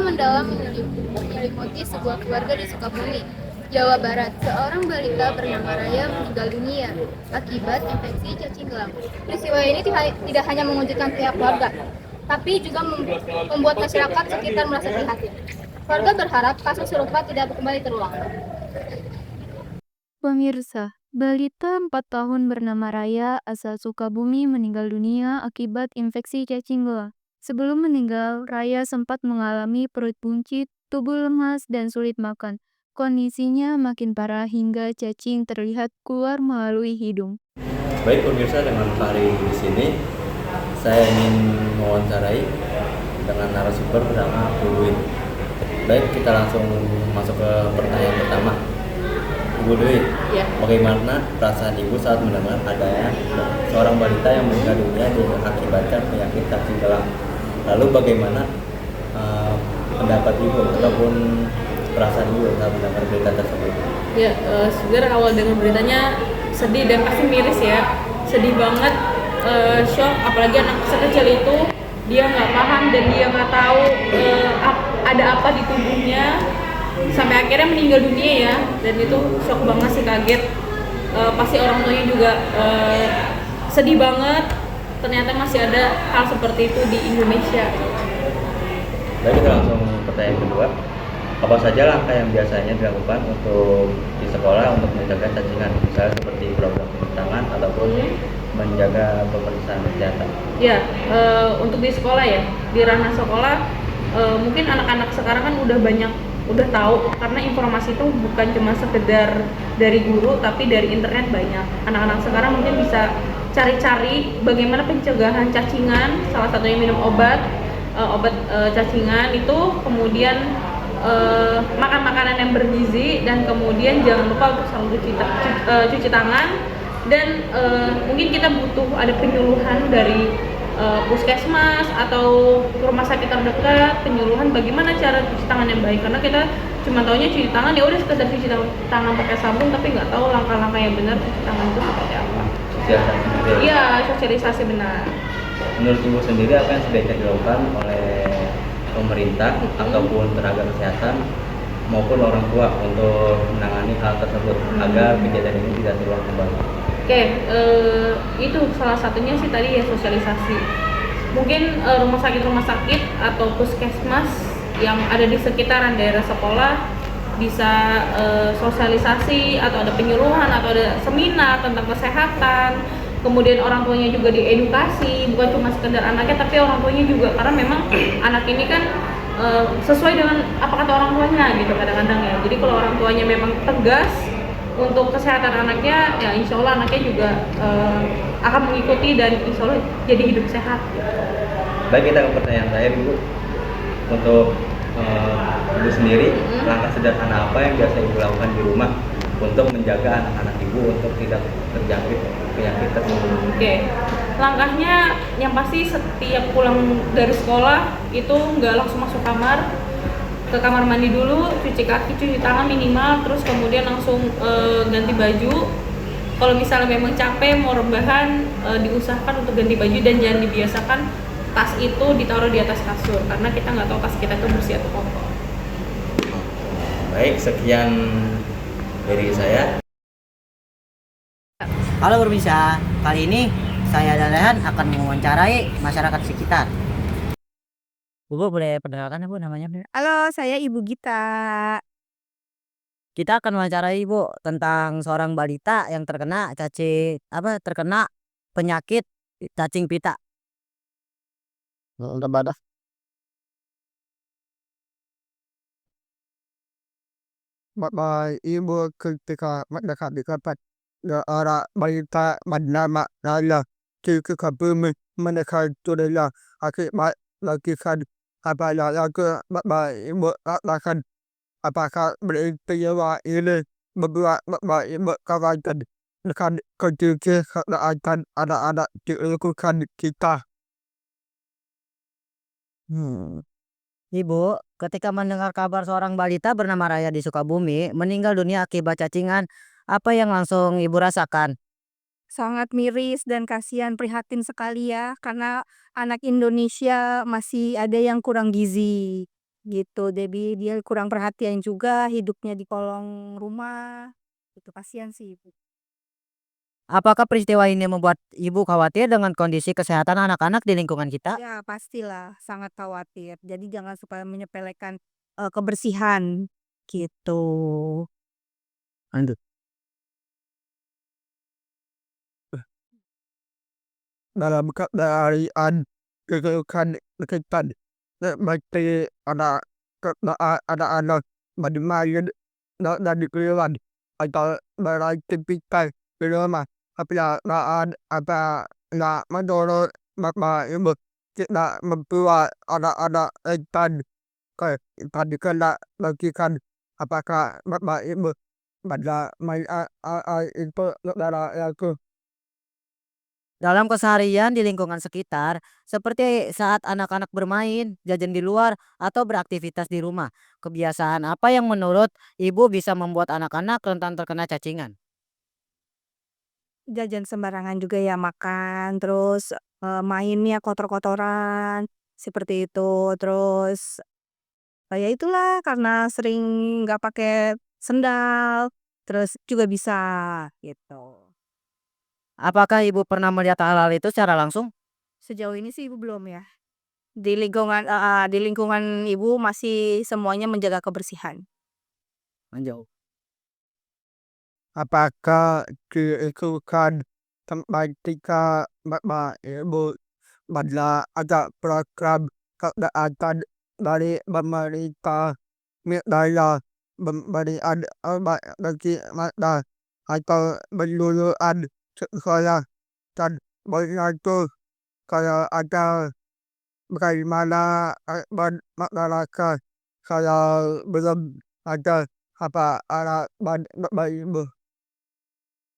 mendalam menyelimuti sebuah keluarga di Sukabumi, Jawa Barat. Seorang balita bernama Raya meninggal dunia akibat infeksi cacing gelam. Peristiwa ini tidak hanya mengejutkan pihak keluarga, tapi juga membuat masyarakat sekitar merasa prihatin. Keluarga berharap kasus serupa tidak kembali terulang. Pemirsa, balita 4 tahun bernama Raya asal Sukabumi meninggal dunia akibat infeksi cacing belang. Sebelum meninggal, Raya sempat mengalami perut buncit, tubuh lemas, dan sulit makan. Kondisinya makin parah hingga cacing terlihat keluar melalui hidung. Baik pemirsa, dengan Pak Ari di sini saya ingin mewawancarai dengan narasumber bernama Bu Dwi. Baik, kita langsung masuk ke pertanyaan pertama. Ibu Dwi, Ya. bagaimana perasaan Ibu saat mendengar adanya seorang balita yang meninggal dunia diakibatkan penyakit cacing gelam? Lalu bagaimana pendapat Ibu ataupun perasaan Ibu saat mendengar berita tersebut? Ya, sebenarnya awal dengar beritanya sedih dan pasti miris ya. Sedih banget, shock. Apalagi anak sekecil itu dia nggak paham dan dia nggak tahu ada apa di tubuhnya sampai akhirnya meninggal dunia ya. Dan itu shock banget sih, kaget. Pasti orang tuanya juga sedih banget. Ternyata masih ada hal seperti itu di Indonesia. Baik, kita langsung pertanyaan kedua. Apa saja langkah yang biasanya dilakukan untuk di sekolah untuk menjaga cacingan, misalnya seperti program cuci tangan ataupun menjaga pemeriksaan kesehatan? Ya, untuk di sekolah ya, di ranah sekolah, mungkin anak-anak sekarang kan udah tahu karena informasi itu bukan cuma sekedar dari guru tapi dari internet banyak. Anak-anak sekarang mungkin bisa cari-cari bagaimana pencegahan cacingan, salah satunya minum obat cacingan itu, kemudian makan makanan yang bergizi, dan kemudian jangan lupa untuk selalu cuci tangan. Dan mungkin kita butuh ada penyuluhan dari puskesmas atau rumah sakit terdekat, penyuluhan bagaimana cara cuci tangan yang baik, karena kita cuma taunya cuci tangan ya udah sekedar cuci tangan pakai sabun tapi nggak tahu langkah-langkah yang benar cuci tangan itu seperti apa. Sosialisasi juga. Iya, sosialisasi benar. Menurut Ibu sendiri apa yang sebaiknya dilakukan oleh pemerintah ataupun tenaga kesehatan maupun orang tua untuk menangani hal tersebut agar kejadian ini tidak terulang kembali? Oke, itu salah satunya sih tadi ya, sosialisasi. Mungkin rumah sakit atau puskesmas yang ada di sekitaran daerah sekolah bisa sosialisasi atau ada penyuluhan atau ada seminar tentang kesehatan. Kemudian orang tuanya juga diedukasi, bukan cuma sekedar anaknya tapi orang tuanya juga, karena memang anak ini kan sesuai dengan apa kata orang tuanya gitu kadang-kadang ya. Jadi kalau orang tuanya memang tegas untuk kesehatan anaknya, ya insya Allah anaknya juga akan mengikuti dan insya Allah jadi hidup sehat. Baik, kita ke pertanyaan saya dulu. Untuk Ibu sendiri, langkah sederhana apa yang biasa Ibu lakukan di rumah untuk menjaga anak-anak Ibu untuk tidak terjangkit penyakit tersebut? Oke, langkahnya yang pasti setiap pulang dari sekolah itu nggak langsung masuk kamar, ke kamar mandi dulu, cuci kaki, cuci tangan minimal, terus kemudian langsung ganti baju. Kalau misalnya memang capek mau rebahan, diusahakan untuk ganti baju dan jangan dibiasakan tas itu ditaruh di atas kasur karena kita nggak tahu tas kita itu bersih atau kotor. Baik, sekian dari saya. Halo pemirsa, kali ini saya dan Rehan akan mewawancarai masyarakat sekitar. Bu, boleh perkenalkan Bu namanya? Halo, saya Ibu Gita. Kita akan mewawancarai Bu tentang seorang balita yang terkena terkena penyakit cacing pita. Udah badas. Ibu ketika mendekati dapat seorang balita bernama Nala di Sukabumi meninggal dunia akibat lakukan Bapak Ibu katakan apakah peristiwa ini membuat Bapak Ibu khawatir dengan kondisi kesehatan anak-anak di lingkungan kita? Ibu, ketika mendengar kabar seorang balita bernama Raya di Sukabumi meninggal dunia akibat cacingan, apa yang langsung Ibu rasakan? Sangat miris dan kasihan, prihatin sekali ya, karena anak Indonesia masih ada yang kurang gizi. gitu. Jadi dia kurang perhatian juga, hidupnya di kolong rumah. Itu kasihan sih ibu. Apakah peristiwa ini membuat ibu khawatir dengan kondisi kesehatan anak-anak di lingkungan kita? Ya pastilah sangat khawatir. Jadi jangan supaya menyepelekan kebersihan gitu. Lanjut. Dalam keadaan kerusakan sekitar seperti ada anak bermain dan di keluar atau beraktivitas di rumah kecelakaan apa nggak menurut bapak ibu tidak membuat anak-anak rentan tadi kena bagikan apakah bapak ibu pada main itu saudara aku. Dalam keseharian di lingkungan sekitar, seperti saat anak-anak bermain, jajan di luar, atau beraktivitas di rumah, kebiasaan apa yang menurut ibu bisa membuat anak-anak rentan terkena cacingan? Jajan sembarangan juga ya makan, terus mainnya kotor-kotoran seperti itu. Terus ya itulah karena sering nggak pakai sendal, terus juga bisa gitu. Apakah ibu pernah melihat hal-hal itu secara langsung? Sejauh ini sih ibu belum ya. Di lingkungan ibu masih semuanya menjaga kebersihan. Lanjut. Apakah keesokan tempat tinggal bapak ibu pada ada program kesehatan dari pemerintah misalnya pemberian obat bagi mata atau penyuluhan sekolah dan mengatur kalau ada bagaimana masyarakat kalau belum ada apa harapan bapak ibu.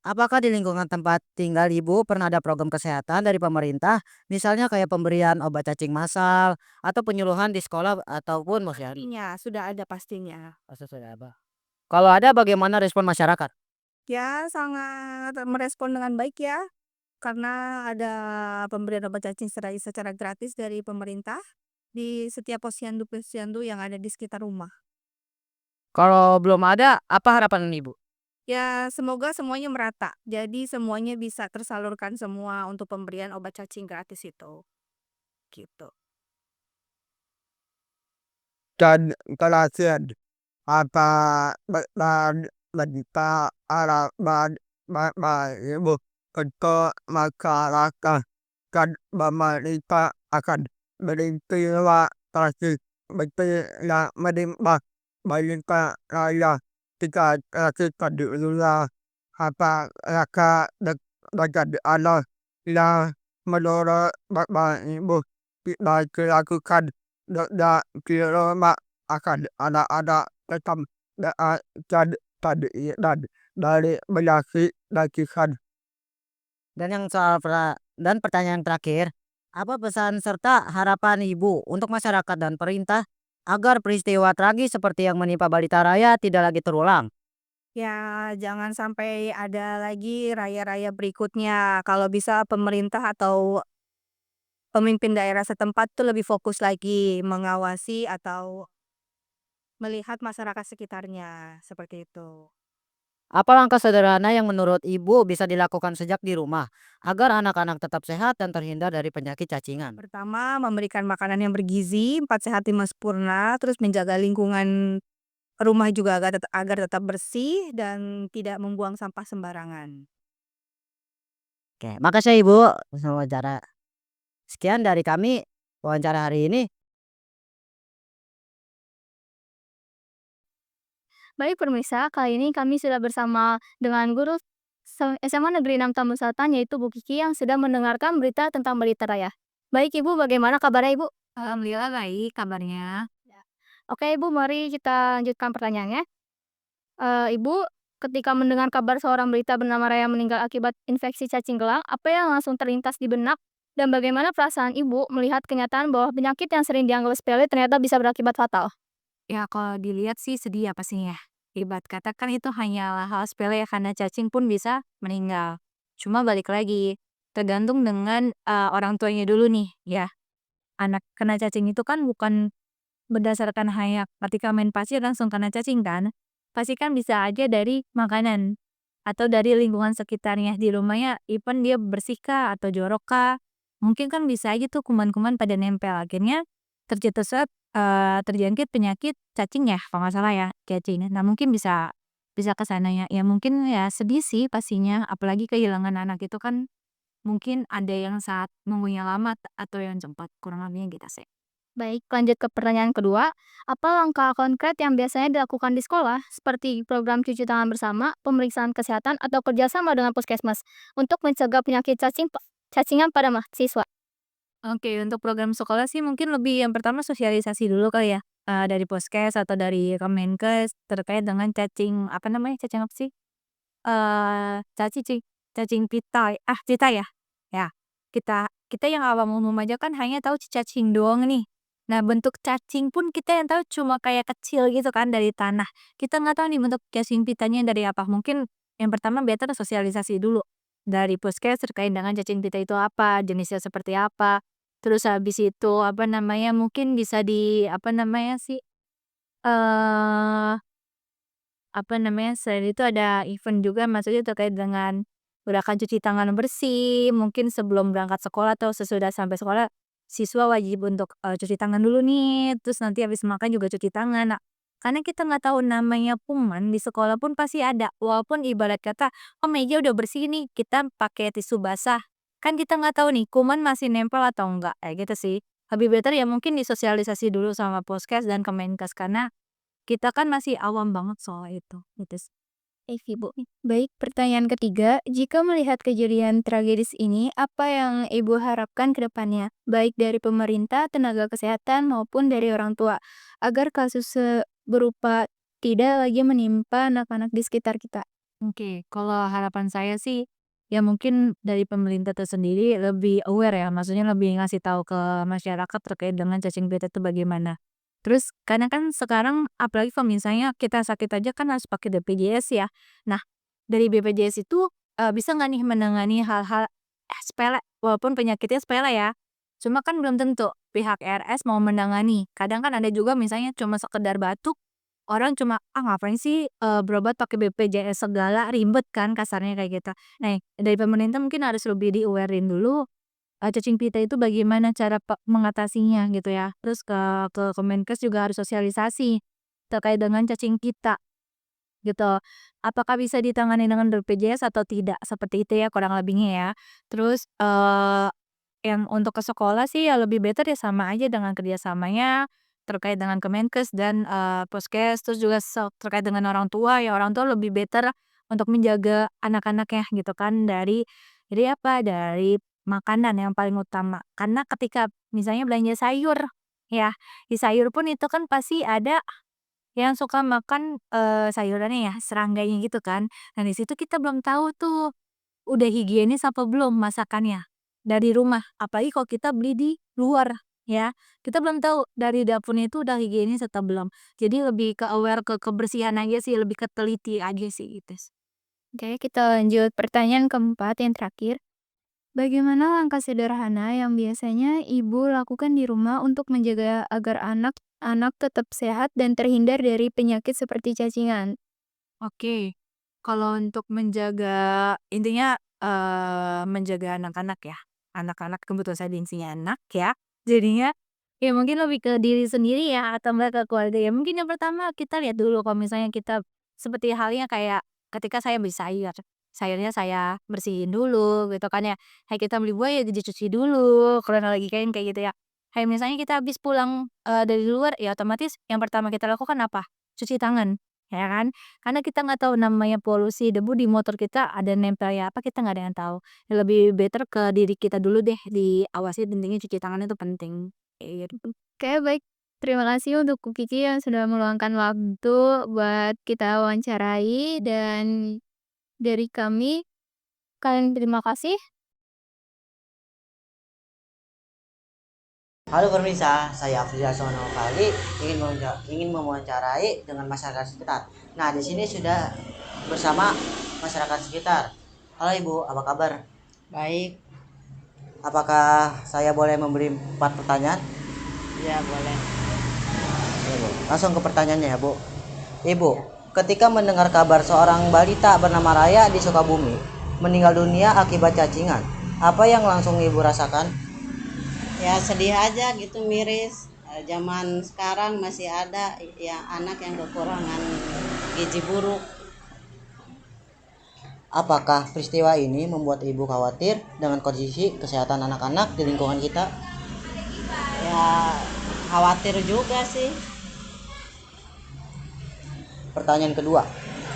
Apakah di lingkungan tempat tinggal ibu pernah ada program kesehatan dari pemerintah, misalnya kayak pemberian obat cacing massal atau penyuluhan di sekolah ataupun posyandu? Pastinya sudah ada pastinya. Sudah apa? Kalau ada, bagaimana respon masyarakat? Ya sangat merespon dengan baik ya. Karena ada pemberian obat cacing secara gratis dari pemerintah di setiap posyandu-posyandu yang ada di sekitar rumah. Kalau belum ada, apa harapan ibu? Ya semoga semuanya merata. Jadi semuanya bisa tersalurkan semua untuk pemberian obat cacing gratis itu. Gitu. Dan kelasan apa dan wanita harapan bapak ibu untuk masyarakat dan pemerintah akan beristiwa kasih seperti yang menimpa balita raya tidak kasih kedua apa raka dengan anak yang menurut bapak ibu tidak dilakukan tidak di rumah akan anak-anak tetap dan tadi dan dari penyakit lakihan. Dan pertanyaan terakhir, apa pesan serta harapan ibu untuk masyarakat dan pemerintah agar peristiwa tragis seperti yang menimpa Balita Raya tidak lagi terulang? Ya jangan sampai ada lagi raya-raya berikutnya. Kalau bisa pemerintah atau pemimpin daerah setempat tuh lebih fokus lagi mengawasi atau melihat masyarakat sekitarnya, seperti itu. Apa langkah sederhana yang menurut ibu bisa dilakukan sejak di rumah agar anak-anak tetap sehat dan terhindar dari penyakit cacingan? Pertama, memberikan makanan yang bergizi, 4 sehat 5 sempurna, terus menjaga lingkungan rumah juga agar tetap bersih dan tidak membuang sampah sembarangan. Oke, makasih ibu. Wawancara. Sekian dari kami wawancara hari ini. Baik pemirsa, kali ini kami sudah bersama dengan guru SMA Negeri 6 Tambun Selatan yaitu Bu Kiki yang sedang mendengarkan berita tentang Balita Raya. Baik Ibu, bagaimana kabarnya Ibu? Alhamdulillah baik kabarnya. Oke Ibu, mari kita lanjutkan pertanyaannya. Ibu, ketika mendengar kabar seorang Balita bernama Raya meninggal akibat infeksi cacing gelang, apa yang langsung terlintas di benak? Dan bagaimana perasaan Ibu melihat kenyataan bahwa penyakit yang sering dianggap sepele ternyata bisa berakibat fatal? Ya kalau dilihat sih sedih ya pastinya. Ibarat kata kan itu hanyalah hal sepele ya karena cacing pun bisa meninggal. Cuma balik lagi, tergantung dengan orang tuanya dulu nih ya. Anak kena cacing itu kan bukan berdasarkan hanya ketika main pasir langsung kena cacing kan, pasti kan bisa aja dari makanan atau dari lingkungan sekitarnya di rumahnya, even dia bersih kah atau jorok kah, mungkin kan bisa aja tuh kuman-kuman pada nempel, akhirnya terjangkit penyakit cacing ya, kalau nggak salah ya, cacing. Nah mungkin bisa bisa ke sananya, ya mungkin ya sedih sih pastinya, apalagi kehilangan anak itu kan mungkin ada yang saat nunggunya lama atau yang cepat, kurang lebihnya gitu sih. Baik, lanjut ke pertanyaan kedua. Apa langkah konkret yang biasanya dilakukan di sekolah, seperti program cuci tangan bersama, pemeriksaan kesehatan, atau kerjasama dengan puskesmas, untuk mencegah penyakit cacingan pada mahasiswa? Oke, untuk program sekolah sih mungkin lebih yang pertama sosialisasi dulu kali ya, dari Poskes atau dari Kemenkes terkait dengan cacing, apa namanya, cacing apa sih? Cacing cacing pita ya? Ya, kita kita yang awam umum aja kan hanya tahu cacing doang nih. Nah, bentuk cacing pun kita yang tahu cuma kayak kecil gitu kan dari tanah. Kita nggak tahu nih bentuk cacing pitanya dari apa. Mungkin yang pertama better sosialisasi dulu dari Puskes terkait dengan cacing pita itu apa, jenisnya seperti apa. Terus habis itu apa namanya, mungkin bisa di apa namanya sih, eh apa namanya, selain itu ada event juga maksudnya terkait dengan gerakan cuci tangan bersih, mungkin sebelum berangkat sekolah atau sesudah sampai sekolah, siswa wajib untuk, cuci tangan dulu nih, terus nanti habis makan juga cuci tangan. Nah, karena kita nggak tahu namanya kuman di sekolah pun pasti ada, walaupun ibarat kata, "Oh meja udah bersih nih, kita pakai tisu basah." Kan kita nggak tahu nih kuman masih nempel atau enggak, kayak gitu sih. Lebih better ya mungkin disosialisasi dulu sama Poskes dan Kemenkes, karena kita kan masih awam banget soal itu, gitu sih. Ibu. Baik, pertanyaan ketiga. Jika melihat kejadian tragedis ini, apa yang Ibu harapkan ke depannya, baik dari pemerintah, tenaga kesehatan, maupun dari orang tua, agar kasus berupa tidak lagi menimpa anak-anak di sekitar kita? Oke, kalau harapan saya sih, ya mungkin dari pemerintah itu sendiri lebih aware ya, maksudnya lebih ngasih tahu ke masyarakat terkait dengan cacing pita itu bagaimana. Terus karena kan sekarang apalagi kalau misalnya kita sakit aja kan harus pakai BPJS ya. Nah, dari BPJS itu bisa nggak nih menangani hal-hal sepele, walaupun penyakitnya sepele ya. Cuma kan belum tentu pihak RS mau menangani. Kadang kan ada juga misalnya cuma sekedar batuk, orang cuma, "Ah, ngapain sih, berobat pakai BPJS segala, ribet kan," kasarnya kayak gitu. Nah, dari pemerintah mungkin harus lebih di-aware-in dulu, cacing pita itu bagaimana cara mengatasinya gitu ya. Terus ke Kemenkes juga harus sosialisasi terkait dengan cacing pita gitu. Apakah bisa ditangani dengan BPJS atau tidak, seperti itu ya kurang lebihnya ya. Terus, yang untuk ke sekolah sih ya lebih better ya sama aja dengan kerjasamanya terkait dengan Kemenkes dan, Puskes, terus juga terkait dengan orang tua, ya orang tua lebih better untuk menjaga anak-anaknya gitu kan dari apa, dari makanan yang paling utama. Karena ketika misalnya belanja sayur, ya, di sayur pun itu kan pasti ada yang suka makan, sayurannya ya, serangganya gitu kan. Nah di situ kita belum tahu tuh, udah higienis apa belum masakannya, dari rumah. Apalagi kalau kita beli di luar, ya. Kita belum tahu dari dapurnya itu udah higienis atau belum. Jadi lebih ke aware ke kebersihan aja sih, lebih ke teliti aja sih gitu. Oke, kita lanjut pertanyaan keempat yang terakhir. Bagaimana langkah sederhana yang biasanya ibu lakukan di rumah untuk menjaga agar anak-anak tetap sehat dan terhindar dari penyakit seperti cacingan? Oke, kalau untuk menjaga intinya, menjaga anak-anak ya, anak-anak kebetulan saya diisinya anak ya, jadinya ya mungkin lebih ke diri sendiri ya atau enggak ke keluarga ya. Mungkin yang pertama kita lihat dulu kalau misalnya kita seperti halnya kayak ketika saya beli sayur, sayurnya saya bersihin dulu gitu kan ya. Kayak kita beli buah ya dicuci dulu, kronologika kayak gitu ya. Kayak misalnya kita habis pulang, dari luar ya otomatis yang pertama kita lakukan apa? Cuci tangan, ya kan? Karena kita nggak tahu namanya polusi debu di motor kita ada nempel ya apa, kita nggak ada yang tahu. Ya lebih better ke diri kita dulu deh, diawasi intinya cuci tangan itu penting, kayak gitu. Oke, baik. Terima kasih untuk Kiki yang sudah meluangkan waktu buat kita wawancarai dan dari kami, kalian terima kasih. Halo pemirsa, saya Afrizal Sono kali ingin mewawancarai dengan masyarakat sekitar. Nah, di sini sudah bersama masyarakat sekitar. Halo Ibu, apa kabar? Baik, Apakah saya boleh memberi 4 pertanyaan? ya boleh. Ya, Bu. Langsung ke pertanyaannya ya, Bu. Ibu, ketika mendengar kabar seorang balita bernama Raya di Sukabumi meninggal dunia akibat cacingan, apa yang langsung Ibu rasakan? Ya sedih aja gitu, miris. Zaman sekarang masih ada ya anak yang kekurangan gizi buruk. Apakah peristiwa ini membuat Ibu khawatir dengan kondisi kesehatan anak-anak di lingkungan kita? Ya khawatir juga sih. Pertanyaan kedua,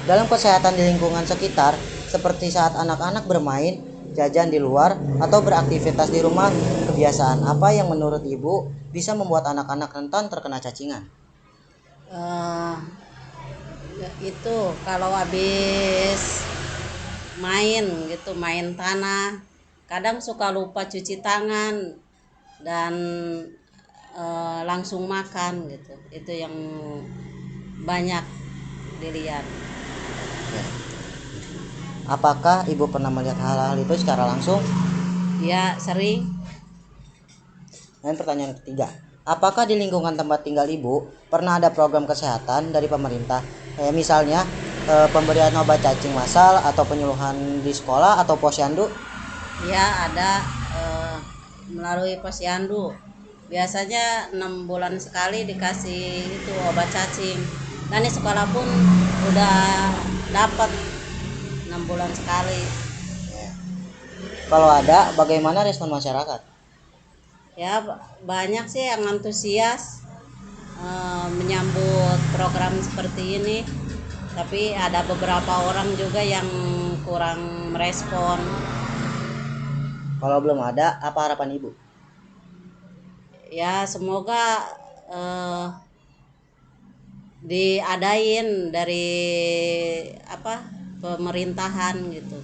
dalam kesehatan di lingkungan sekitar, seperti saat anak-anak bermain, jajan di luar, atau beraktivitas di rumah, kebiasaan apa yang menurut Ibu bisa membuat anak-anak rentan terkena cacingan? Eh, itu kalau habis main gitu, main tanah, kadang suka lupa cuci tangan dan langsung makan gitu. Itu yang banyak dilihat. Apakah Ibu pernah melihat hal-hal itu secara langsung? Ya sering. Dan pertanyaan ketiga, apakah di lingkungan tempat tinggal Ibu pernah ada program kesehatan dari pemerintah? Misalnya pemberian obat cacing massal atau penyuluhan di sekolah atau posyandu? Ya ada melalui posyandu. Biasanya 6 bulan sekali dikasih itu obat cacing. Dan di sekolah pun udah dapat 6 bulan sekali. Kalau ada, bagaimana respon masyarakat? Ya banyak sih yang antusias menyambut program seperti ini. Tapi ada beberapa orang juga yang kurang merespon. Kalau belum ada, apa harapan Ibu? Ya semoga diadain dari pemerintahan gitu.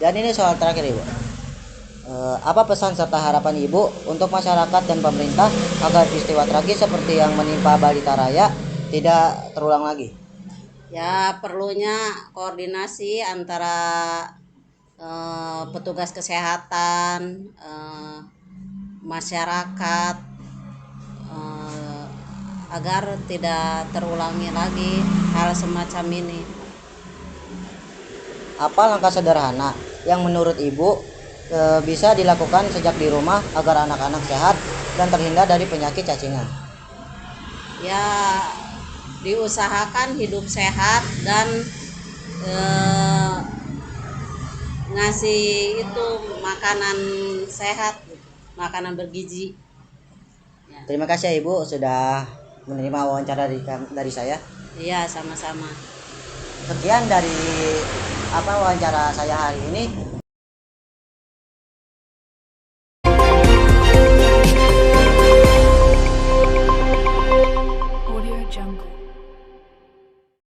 Dan ini soal terakhir Ibu. Apa pesan serta harapan Ibu untuk masyarakat dan pemerintah agar peristiwa tragis seperti yang menimpa balita Raya tidak terulang lagi? Ya perlunya koordinasi antara petugas kesehatan, masyarakat, agar tidak terulangi lagi hal semacam ini. Apa langkah sederhana yang menurut Ibu bisa dilakukan sejak di rumah agar anak-anak sehat dan terhindar dari penyakit cacingan? Ya diusahakan hidup sehat dan ngasih itu makanan sehat, makanan bergizi. Ya. Terima kasih ya Ibu sudah menerima wawancara dari saya. Iya sama-sama. Sekian dari wawancara saya hari ini.